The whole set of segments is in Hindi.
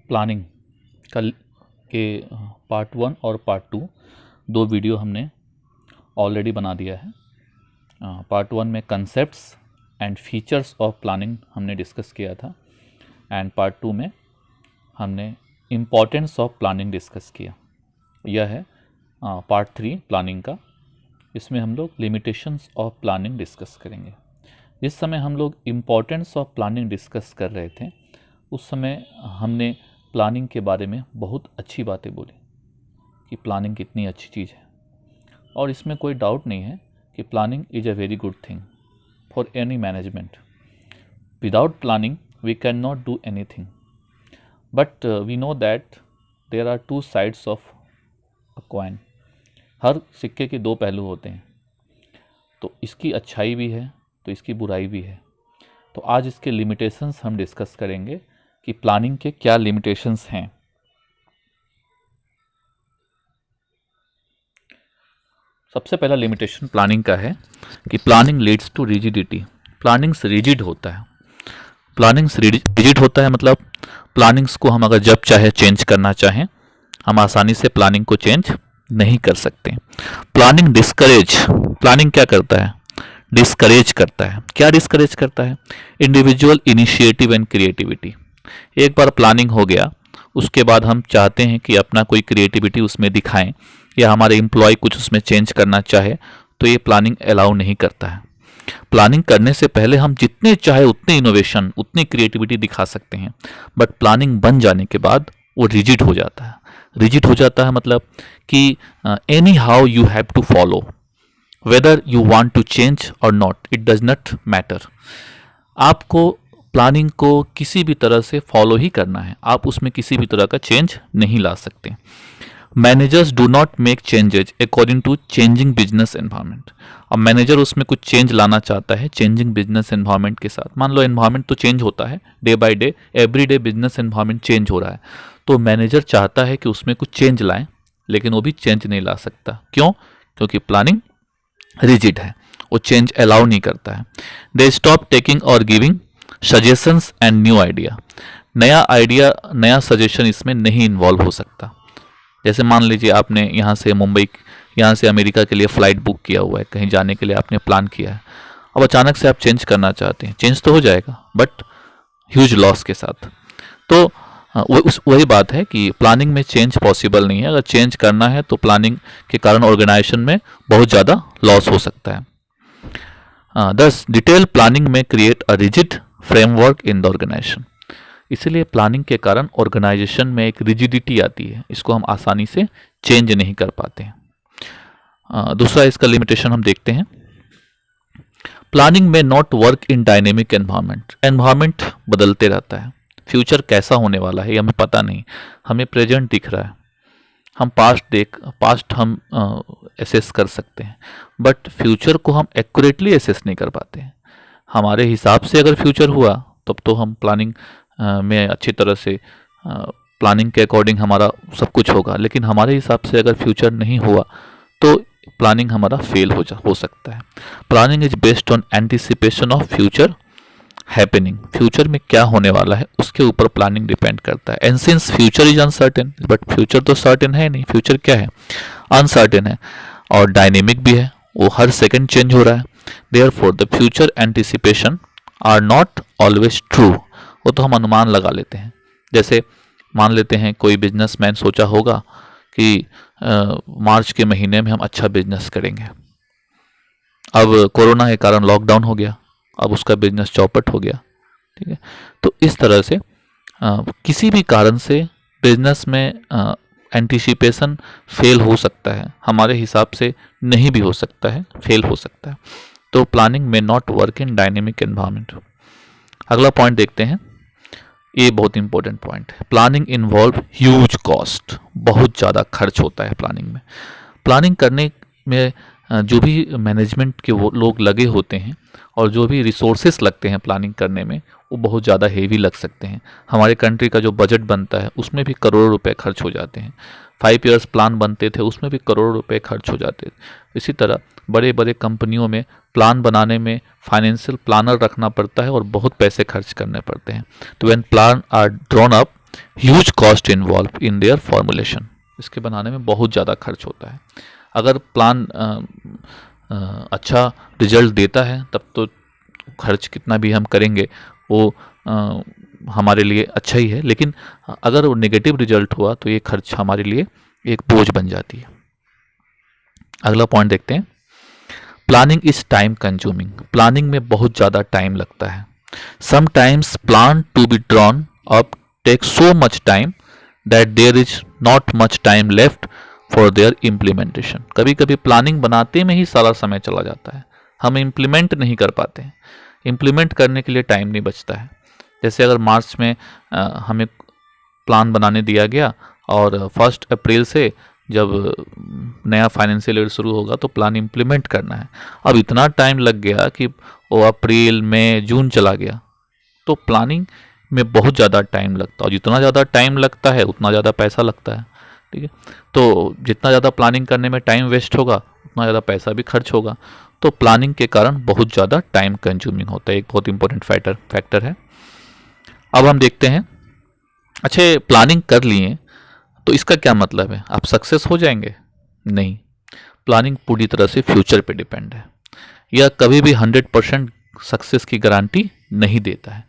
प्लानिंग कल के पार्ट 1 और पार्ट 2 दो वीडियो हमने ऑलरेडी बना दिया है। पार्ट 1 में concepts and features of planning हमने डिस्कस किया था एंड पार्ट 2 में हमने इम्पॉर्टेंस ऑफ प्लानिंग डिस्कस किया। यह है पार्ट 3 प्लानिंग का। इसमें हम लोग लिमिटेशंस ऑफ प्लानिंग डिस्कस करेंगे। जिस समय हम लोग इम्पॉर्टेंस ऑफ प्लानिंग डिस्कस कर रहे थे उस समय हमने प्लानिंग के बारे में बहुत अच्छी बातें बोली कि प्लानिंग कितनी अच्छी चीज़ है, और इसमें कोई डाउट नहीं है कि planning is a very good thing for any management. Without planning we can not do anything, but we know that there are two sides of a coin. हर सिक्के के दो पहलू होते हैं, तो इसकी अच्छाई भी है तो इसकी बुराई भी है। तो आज इसके लिमिटेशंस हम डिस्कस करेंगे कि प्लानिंग के क्या लिमिटेशंस हैं। सबसे पहला लिमिटेशन प्लानिंग का है कि planning leads to rigidity. Plannings rigid होता है। प्लानिंग्स रिजिड होता है मतलब प्लानिंग्स को हम अगर जब चाहे चेंज करना चाहें, हम आसानी से प्लानिंग को चेंज नहीं कर सकते। प्लानिंग डिस्करेज, प्लानिंग क्या करता है? डिस्करेज करता है। क्या डिस्करेज करता है? Individual initiative and creativity. एक बार प्लानिंग हो गया, उसके बाद हम चाहते हैं कि अपना कोई क्रिएटिविटी उसमें दिखाएं या हमारे एम्प्लॉय कुछ उसमें चेंज करना चाहे, तो ये प्लानिंग अलाउ नहीं करता है। प्लानिंग करने से पहले हम जितने चाहे उतने इनोवेशन, उतनी क्रिएटिविटी दिखा सकते हैं, बट प्लानिंग बन जाने के बाद वो रिजिड हो जाता है। रिजिड हो जाता है मतलब कि anyhow you have to follow, whether you want to change or not, it does not matter. आपको प्लानिंग को किसी भी तरह से फॉलो ही करना है, आप उसमें किसी भी तरह का चेंज नहीं ला सकते। Managers do not make changes according to changing business environment. अब मैनेजर उसमें कुछ चेंज लाना चाहता है चेंजिंग बिजनेस एनवायरनमेंट के साथ। मान लो एनवायरनमेंट तो चेंज होता है day by day, every day business environment change हो रहा है, तो मैनेजर चाहता है कि उसमें कुछ चेंज लाएं, लेकिन वो भी चेंज नहीं ला सकता। क्यों? क्योंकि प्लानिंग रिजिड है, वो चेंज अलाउ नहीं करता है। दे स्टॉप टेकिंग और giving suggestions and new idea. नया आइडिया, नया सजेशन इसमें नहीं इन्वॉल्व हो सकता। जैसे मान लीजिए आपने यहाँ से मुंबई, यहाँ से अमेरिका के लिए फ़्लाइट बुक किया हुआ है, कहीं जाने के लिए आपने प्लान किया है। अब अचानक से आप चेंज करना चाहते हैं, चेंज तो हो जाएगा बट ह्यूज लॉस के साथ। तो वही बात है कि प्लानिंग में चेंज पॉसिबल नहीं है। अगर चेंज करना है तो प्लानिंग के कारण ऑर्गेनाइजेशन में बहुत ज़्यादा लॉस हो सकता है। दस, डिटेल प्लानिंग में create a rigid framework in the organization. इसलिए प्लानिंग के कारण ऑर्गेनाइजेशन में एक रिजिडिटी आती है, इसको हम आसानी से चेंज नहीं कर पाते हैं। दूसरा इसका लिमिटेशन हम देखते हैं, प्लानिंग में not work in dynamic environment. Environment बदलते रहता है, फ्यूचर कैसा होने वाला है ये हमें पता नहीं, हमें प्रेजेंट दिख रहा है। हम पास्ट हम एसेस कर सकते हैं, बट फ्यूचर को हम एक्यूरेटली एसेस नहीं कर पाते हैं। हमारे हिसाब से अगर फ्यूचर हुआ तब तो हम प्लानिंग में अच्छी तरह से प्लानिंग के अकॉर्डिंग हमारा सब कुछ होगा, लेकिन हमारे हिसाब से अगर फ्यूचर नहीं हुआ तो प्लानिंग हमारा फेल हो सकता है। Planning is based on anticipation of future happening. Future में क्या होने वाला है उसके ऊपर प्लानिंग डिपेंड करता है। And since future is uncertain, but future तो सर्टेन है नहीं, फ्यूचर क्या है? अनसर्टेन है और डायनेमिक भी है, वो हर सेकंड चेंज हो रहा है। Therefore the future anticipation are not always true. वो तो हम अनुमान लगा लेते हैं। जैसे मान लेते हैं कोई बिजनेसमैन सोचा होगा कि मार्च के महीने में हम अच्छा बिजनेस करेंगे। अब कोरोना के कारण लॉकडाउन हो गया, अब उसका बिजनेस चौपट हो गया। ठीक है, तो इस तरह से किसी भी कारण से बिजनेस में एंटिसिपेशन फेल हो सकता है, हमारे हिसाब से नहीं भी हो सकता है, फेल हो सकता है। तो प्लानिंग में not work in dynamic environment. अगला पॉइंट देखते हैं, ये बहुत इंपॉर्टेंट पॉइंट है। Planning involve huge cost. बहुत ज़्यादा खर्च होता है प्लानिंग में। प्लानिंग करने में जो भी मैनेजमेंट के वो लोग लगे होते हैं और जो भी रिसोर्सेस लगते हैं प्लानिंग करने में, वो बहुत ज़्यादा हेवी लग सकते हैं। हमारे कंट्री का जो बजट बनता है उसमें भी करोड़ों रुपए खर्च हो जाते हैं। 5 ईयर्स प्लान बनते थे, उसमें भी करोड़ों रुपए खर्च हो जाते थे। इसी तरह बड़े बड़े कंपनियों में प्लान बनाने में फाइनेंशियल प्लानर रखना पड़ता है और बहुत पैसे खर्च करने पड़ते हैं। तो when plan are drawn up huge cost involve in their formulation, इसके बनाने में बहुत ज़्यादा खर्च होता है। अगर प्लान अच्छा रिजल्ट देता है तब तो खर्च कितना भी हम करेंगे वो हमारे लिए अच्छा ही है, लेकिन अगर वो नेगेटिव रिजल्ट हुआ तो ये खर्च हमारे लिए एक बोझ बन जाती है। अगला पॉइंट देखते हैं, planning is time consuming, planning में बहुत ज़्यादा टाइम लगता है। Sometimes plan to be drawn up take so much time that there is not much time left for their implementation, कभी कभी प्लानिंग बनाते में ही सारा समय चला जाता है, हम इम्प्लीमेंट नहीं कर पाते हैं, इम्प्लीमेंट करने के लिए टाइम नहीं बचता है। जैसे अगर मार्च में हमें प्लान बनाने दिया गया और 1 अप्रैल से जब नया फाइनेंशियल ईयर शुरू होगा तो प्लान इम्प्लीमेंट करना है, अब इतना टाइम लग गया कि वो अप्रैल मई जून चला गया, तो प्लानिंग में बहुत ज़्यादा टाइम लगता है, और जितना ज़्यादा टाइम लगता है उतना ज़्यादा पैसा लगता है। ठीक है, तो जितना ज़्यादा प्लानिंग करने में टाइम वेस्ट होगा उतना ज़्यादा पैसा भी खर्च होगा, तो प्लानिंग के कारण बहुत ज़्यादा टाइम कंज्यूमिंग होता है, एक बहुत इंपॉर्टेंट फैक्टर है। अब हम देखते हैं, अच्छे प्लानिंग कर लिए तो इसका क्या मतलब है, आप सक्सेस हो जाएंगे? नहीं, प्लानिंग पूरी तरह से फ्यूचर पे डिपेंड है, यह कभी भी 100% सक्सेस की गारंटी नहीं देता है।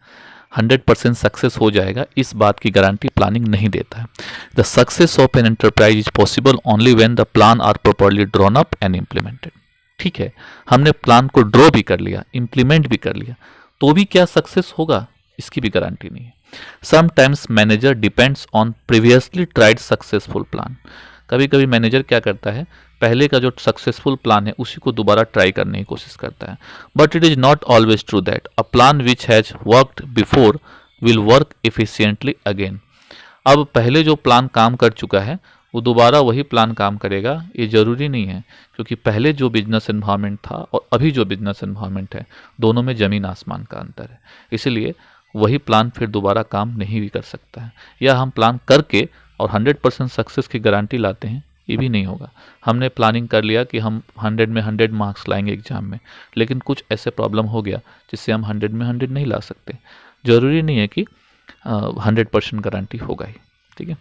100% सक्सेस हो जाएगा इस बात की गारंटी प्लानिंग नहीं देता है। The success of an enterprise is possible only when the plan are properly drawn up and implemented. ठीक है, हमने प्लान को ड्रॉ भी कर लिया, इम्प्लीमेंट भी कर लिया, तो भी क्या सक्सेस होगा, इसकी भी गारंटी नहीं है। Sometimes manager depends on previously tried successful plan, कभी कभी मैनेजर क्या करता है, पहले का जो सक्सेसफुल प्लान है उसी को दोबारा ट्राई करने की कोशिश करता है। But it is not always true that a plan which has worked before will work efficiently again. अब पहले जो प्लान काम कर चुका है वो दोबारा वही प्लान काम करेगा ये जरूरी नहीं है, क्योंकि पहले जो बिजनेस एनवायरनमेंट था और अभी जो बिजनेस एनवायरनमेंट है दोनों में ज़मीन आसमान का अंतर है, इसलिए वही प्लान फिर दोबारा काम नहीं भी कर सकता है। या हम प्लान करके और 100% सक्सेस की गारंटी लाते हैं, ये भी नहीं होगा। हमने प्लानिंग कर लिया कि हम 100 में 100 मार्क्स लाएंगे एग्जाम में, लेकिन कुछ ऐसे प्रॉब्लम हो गया जिससे हम 100 में 100 नहीं ला सकते, जरूरी नहीं है कि 100% गारंटी होगा ही। ठीक है,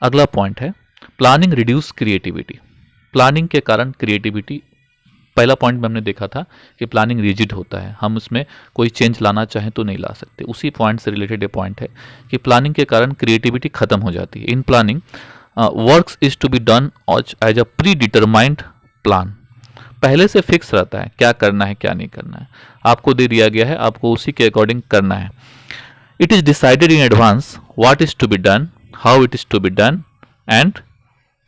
अगला पॉइंट है, प्लानिंग रिड्यूस क्रिएटिविटी, प्लानिंग के कारण क्रिएटिविटी, पहला पॉइंट में हमने देखा था कि प्लानिंग रिजिड होता है, हम उसमें कोई चेंज लाना चाहें तो नहीं ला सकते, उसी पॉइंट से रिलेटेड ये पॉइंट है कि प्लानिंग के कारण क्रिएटिविटी खत्म हो जाती है। In planning works is to be done as a pre determined plan, पहले से फिक्स रहता है क्या करना है क्या नहीं करना है, आपको दे दिया गया है, आपको उसी के अकॉर्डिंग करना है। It is decided in advance what is to be done, how it is to be done and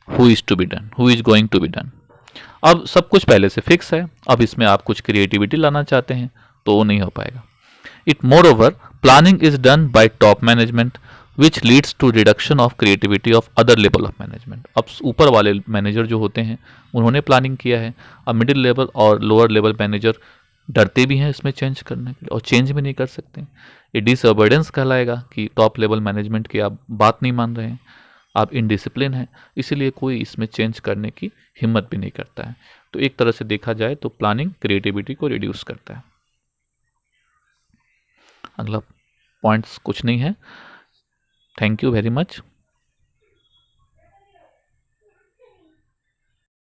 who is to be done, who is going to be done. अब सब कुछ पहले से फिक्स है, अब इसमें आप कुछ क्रिएटिविटी लाना चाहते हैं तो वो नहीं हो पाएगा। It moreover planning is done by top management which leads to reduction of creativity of other level of management. अब ऊपर वाले मैनेजर जो होते हैं उन्होंने प्लानिंग किया है, अब मिडिल लेवल और लोअर लेवल मैनेजर डरते भी हैं इसमें चेंज करने के लिए और चेंज भी नहीं कर सकते। ये डिसअबर्डेंस कहलाएगा कि टॉप लेवल मैनेजमेंट की आप बात नहीं मान रहे हैं, आप इनडिसिप्लिन हैं, इसीलिए कोई इसमें चेंज करने की हिम्मत भी नहीं करता है। तो एक तरह से देखा जाए तो प्लानिंग क्रिएटिविटी को रिड्यूस करता है। अगला पॉइंट्स कुछ नहीं है। Thank you very much.